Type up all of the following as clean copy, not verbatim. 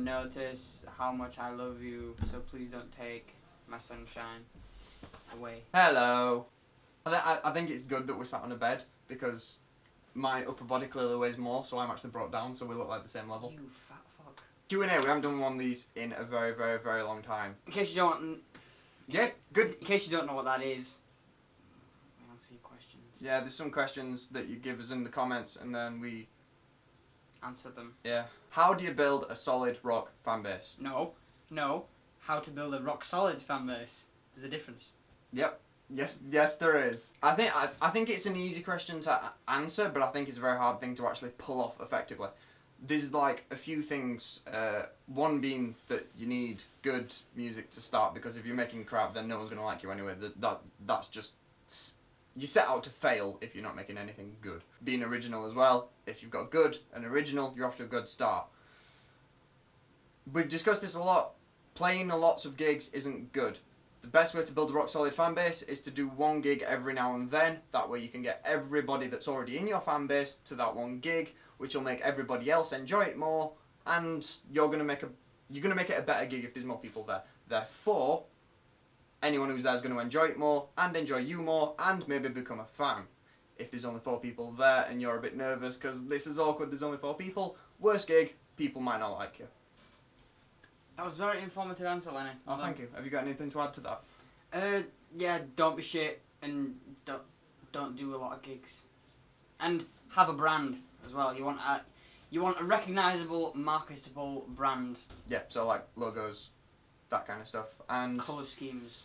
notice how much I love you, so please don't take my sunshine away. Hello. I think it's good that we're sat on a bed because my upper body clearly weighs more, so I'm actually brought down, so we look like the same level. You fat fuck. Q&A, we haven't done one of these in a very, very, very long time. In case you don't... Yeah, good. In case you don't know what that is, we answer your questions. Yeah, there's some questions that you give us in the comments and then we... Answer them. Yeah. How do you build a solid rock fan base? No. How to build a rock solid fan base. There's a difference. Yep. Yes, there is. I think it's an easy question to answer, but I think it's a very hard thing to actually pull off effectively. There's like a few things. One being that you need good music to start, because if you're making crap, then no one's gonna like you anyway. That's just, you set out to fail if you're not making anything good. Being original as well. If you've got good and original, you're off to a good start. We've discussed this a lot. Playing lots of gigs isn't good. The best way to build a rock solid fan base is to do one gig every now and then. That way you can get everybody that's already in your fan base to that one gig, which will make everybody else enjoy it more, and you're gonna make it a better gig if there's more people there. Therefore, anyone who's there is going to enjoy it more and enjoy you more and maybe become a fan. If there's only 4 people there and you're a bit nervous because this is awkward, there's only 4 people, worst gig, people might not like you. That was a very informative answer, Lenny. Oh, thank you. Have you got anything to add to that? Yeah, don't be shit and don't do a lot of gigs. And have a brand as well. You want a recognisable, marketable brand. Yeah, so like logos, that kind of stuff. And colour schemes.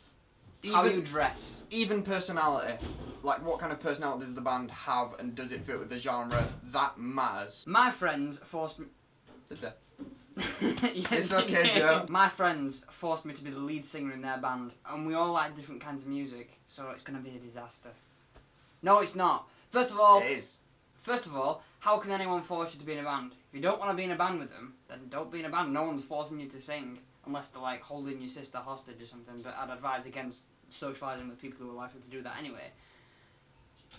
How you dress. Even personality. Like what kind of personality does the band have and does it fit with the genre? That matters. My friends forced me... Did they? Yeah, it's okay, Joe. My friends forced me to be the lead singer in their band, and we all like different kinds of music, so it's going to be a disaster. No, it's not. First of all... It is. First of all, how can anyone force you to be in a band? If you don't want to be in a band with them, then don't be in a band. No one's forcing you to sing, unless they're like holding your sister hostage or something, but I'd advise against socialising with people who are likely to do that anyway.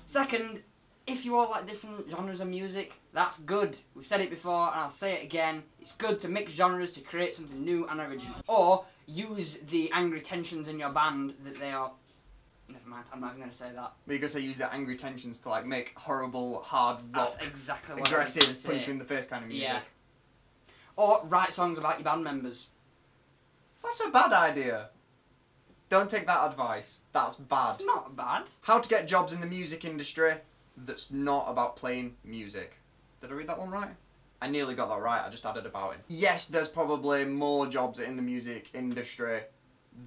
Second, if you all like different genres of music, that's good. We've said it before and I'll say it again. It's good to mix genres to create something new and original. Or use the angry tensions in your band that they are... Never mind, I'm not even going to say that. But you're going to use the angry tensions to like make horrible, hard rock, that's exactly what aggressive, I was gonna punch you in the face kind of music. Yeah. Or write songs about your band members. That's a bad idea. Don't take that advice. That's bad. It's not bad. How to get jobs in the music industry that's not about playing music. Did I read that one right? I nearly got that right, I just added about it. Yes, there's probably more jobs in the music industry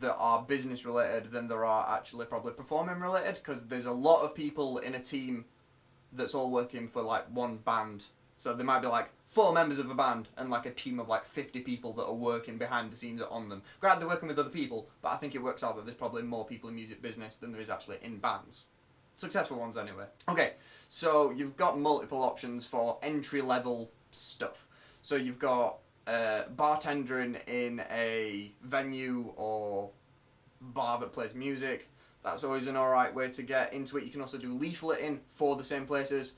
that are business related than there are actually probably performing related, because there's a lot of people in a team that's all working for like one band. So there might be like 4 members of a band and like a team of like 50 people that are working behind the scenes on them. Granted, they're working with other people, but I think it works out that there's probably more people in music business than there is actually in bands. Successful ones anyway. Okay, so you've got multiple options for entry level stuff. So you've got bartending in a venue or bar that plays music. That's always an alright way to get into it. You can also do leafleting for the same places.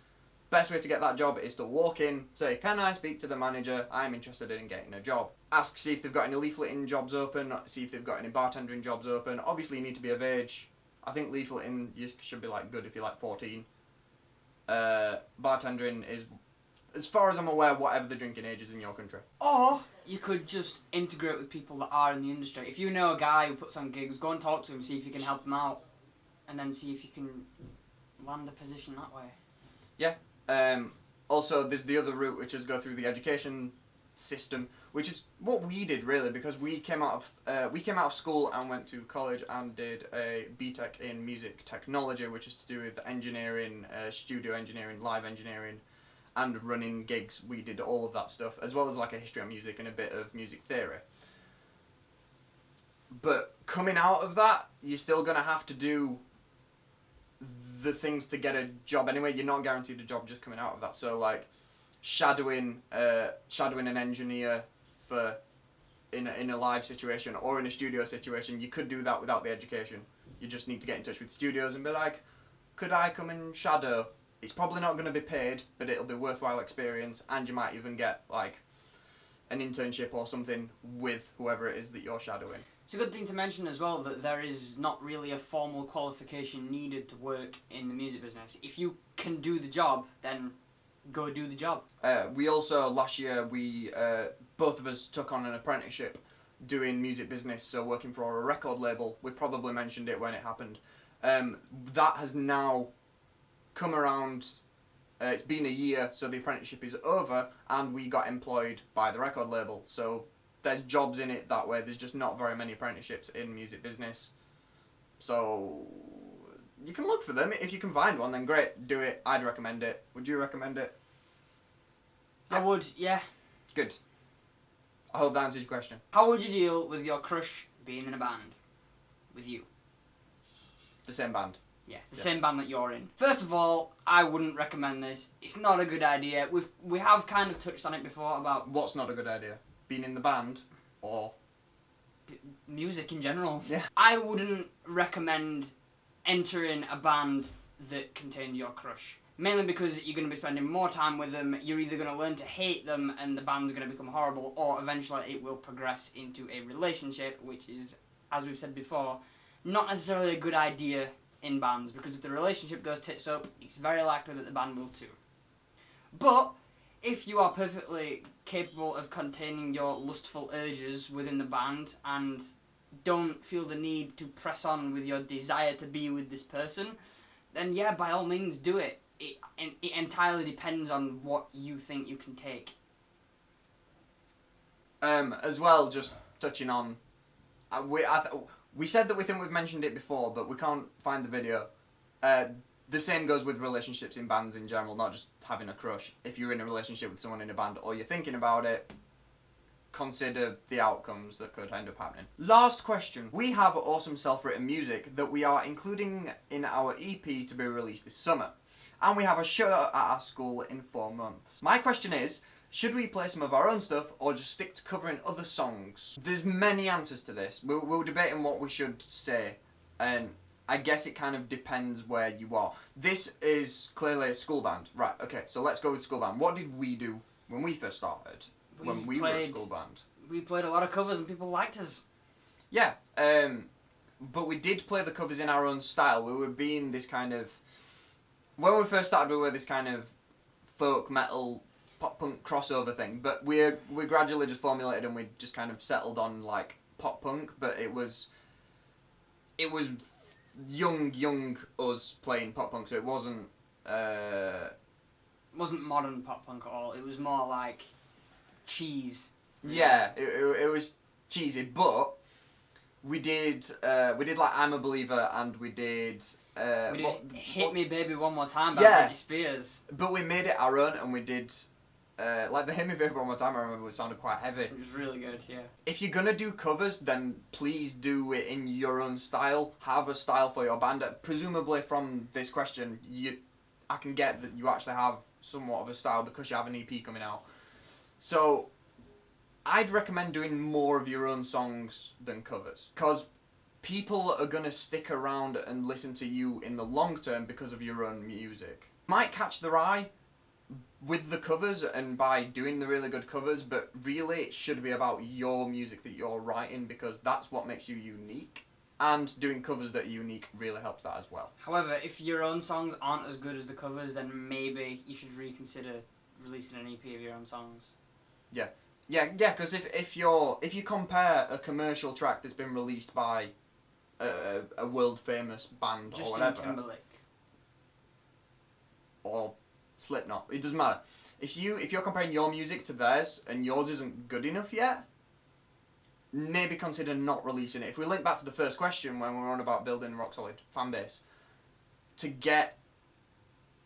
Best way to get that job is to walk in, say, can I speak to the manager? I'm interested in getting a job. Ask, see if they've got any leafleting jobs open, see if they've got any bartending jobs open. Obviously you need to be of age. I think leafleting, you should be like good if you're like 14. Bartending is, as far as I'm aware, whatever the drinking age is in your country. Or you could just integrate with people that are in the industry. If you know a guy who puts on gigs, go and talk to him, see if you can help him out, and then see if you can land a position that way. Yeah. Also, there's the other route, which is go through the education system, which is what we did really, because we came out of school and went to college and did a BTEC in music technology, which is to do with engineering, studio engineering, live engineering, and running gigs. We did all of that stuff, as well as like a history of music and a bit of music theory. But coming out of that, you're still gonna have to do the things to get a job anyway. You're not guaranteed a job just coming out of that. So like shadowing an engineer for in a live situation or in a studio situation, you could do that without the education. You just need to get in touch with studios and be like, could I come and shadow? It's probably not going to be paid, but it'll be worthwhile experience, and you might even get like an internship or something with whoever it is that you're shadowing. It's a good thing to mention as well that there is not really a formal qualification needed to work in the music business. If you can do the job, then go do the job. We also, last year, both of us took on an apprenticeship doing music business, so working for a record label. We probably mentioned it when it happened. That has now come around. It's been a year, so the apprenticeship is over, and we got employed by the record label. So there's jobs in it that way. There's just not very many apprenticeships in music business. So you can look for them. If you can find one, then great, do it. I'd recommend it. Would you recommend it? I would, yeah. Good. I hope that answers your question. How would you deal with your crush being in a band with you? The same band. Yeah, the same band that you're in. First of all, I wouldn't recommend this. It's not a good idea. We have kind of touched on it before about... What's not a good idea? Being in the band or... music in general. Yeah. I wouldn't recommend entering a band that contains your crush. Mainly because you're going to be spending more time with them, you're either going to learn to hate them and the band's going to become horrible, or eventually it will progress into a relationship, which is, as we've said before, not necessarily a good idea in bands, because if the relationship goes tits up, it's very likely that the band will too. But if you are perfectly capable of containing your lustful urges within the band and don't feel the need to press on with your desire to be with this person, then yeah, by all means do it. It entirely depends on what you think you can take. As well, just touching on, we said that we think we've mentioned it before, but we can't find the video. The same goes with relationships in bands in general, not just having a crush. If you're in a relationship with someone in a band or you're thinking about it, consider the outcomes that could end up happening. Last question. We have awesome self-written music that we are including in our EP to be released this summer. And we have a show at our school in 4 months. My question is, should we play some of our own stuff or just stick to covering other songs? There's many answers to this. We'll debate on what we should say, and I guess it kind of depends where you are. This is clearly a school band. Right, okay, so let's go with school band. What did we do when we first started? When we were a school band? We played a lot of covers and people liked us. Yeah, but we did play the covers in our own style. We were being this kind of... When we first started, we were this kind of folk metal pop punk crossover thing, but we gradually just formulated and we just kind of settled on like pop punk. But it was young us playing pop punk, so it wasn't modern pop punk at all. It was more like cheese. Yeah, it was cheesy, but we did like I'm a Believer, and we did Hit Me Baby One More Time by Yeah. Britney Spears. But we made it our own, and we did like the Hit Me Baby One More Time. I remember it sounded quite heavy. It was really good, yeah. If you're gonna do covers, then please do it in your own style. Have a style for your band. Presumably from this question, I can get that you actually have somewhat of a style because you have an EP coming out. So I'd recommend doing more of your own songs than covers, because people are gonna stick around and listen to you in the long term because of your own music. Might catch their eye with the covers and by doing the really good covers, but really it should be about your music that you're writing, because that's what makes you unique, and doing covers that are unique really helps that as well. However, if your own songs aren't as good as the covers, then maybe you should reconsider releasing an EP of your own songs. Yeah, because if you compare a commercial track that's been released by a world famous band or whatever, Justin Timberlake or Slipknot, it doesn't matter. If you're comparing your music to theirs and yours isn't good enough yet, maybe consider not releasing it. If we link back to the first question when we were on about building a rock solid fan base, to get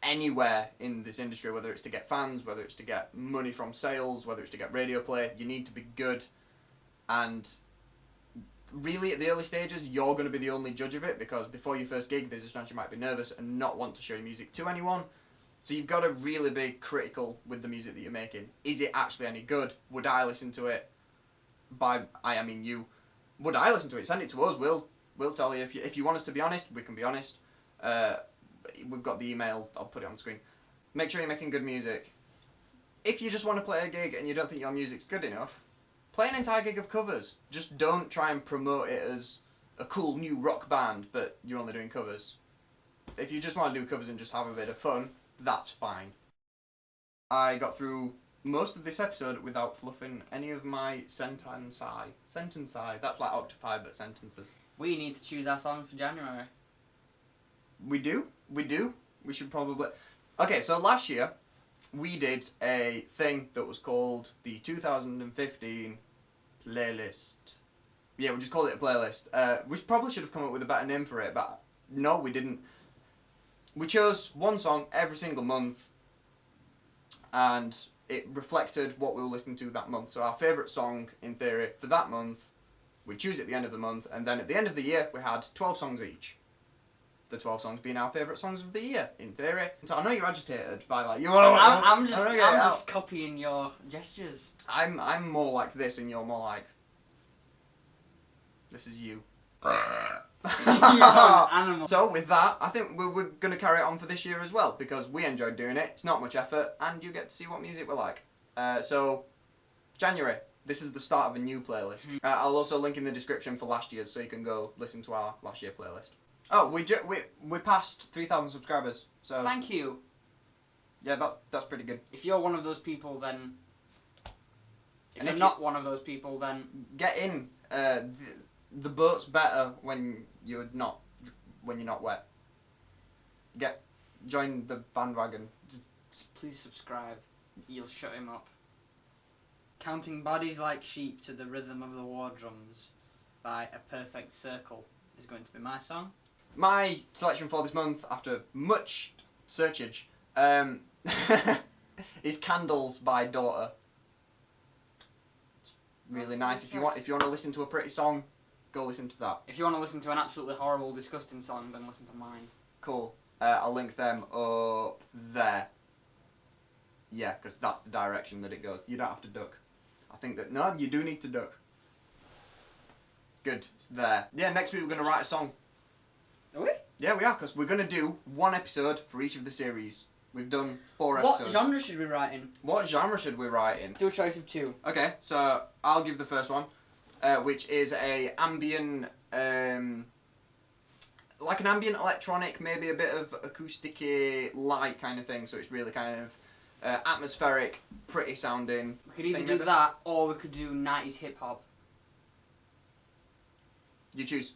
anywhere in this industry, whether it's to get fans, whether it's to get money from sales, whether it's to get radio play, you need to be good. And really at the early stages, you're going to be the only judge of it, because before your first gig there's a chance you might be nervous and not want to show your music to anyone. So you've got to really be critical with the music that you're making. Is it actually any good? Would I listen to it? By I mean you. Would I listen to it? Send it to us. We'll tell you. If you want us to be honest, we can be honest. We've got the email. I'll put it on the screen. Make sure you're making good music. if you just want to play a gig and you don't think your music's good enough, play an entire gig of covers. Just don't try and promote it as a cool new rock band, but you're only doing covers. If you just want to do covers and just have a bit of fun, that's fine. I got through most of this episode without fluffing any of my sentence I. That's like octopi, but sentences. We need to choose our song for January. We do. We should probably... Okay, so last year, we did a thing that was called the 2015 playlist. Yeah, we just called it a playlist. We probably should have come up with a better name for it, but no, we didn't. We chose one song every single month, and it reflected what we were listening to that month. So our favourite song, in theory, for that month, we choose at the end of the month, and then at the end of the year, we had 12 songs each. The 12 songs being our favourite songs of the year, in theory. So I know you're agitated by like, I'm just copying your gestures. I'm more like this, and you're more like, this is you. You're an animal. So with that, I think we're going to carry it on for this year as well, because we enjoyed doing it. It's not much effort, and you get to see what music we like. So, January. This is the start of a new playlist. I'll also link in the description for last year's, so you can go listen to our last year playlist. Oh, we passed 3,000 subscribers. So thank you. Yeah, that's pretty good. If you're one of those people, then. If you're not one of those people, then get in. The boat's better when you're not wet. Join the bandwagon. Just please subscribe. You'll shut him up. Counting bodies like sheep to the rhythm of the war drums by A Perfect Circle is going to be my song. My selection for this month, after much searchage, is Candles by Daughter. It's really nice. If you want to listen to a pretty song, go listen to that. If you want to listen to an absolutely horrible, disgusting song, then listen to mine. Cool. I'll link them up there. Yeah, because that's the direction that it goes. You don't have to duck. I think that... No, you do need to duck. Good. It's there. Yeah, next week we're going to write a song. Are we? Yeah, we are, because we're going to do one episode for each of the series. We've done 4 episodes. What genre should we write in? What genre should we write in? Do a choice of 2. Okay, so I'll give the first one, which is a ambient... like an ambient electronic, maybe a bit of acoustic-y light kind of thing, so it's really kind of atmospheric, pretty sounding. We could either do that, or we could do 90s hip-hop. You choose.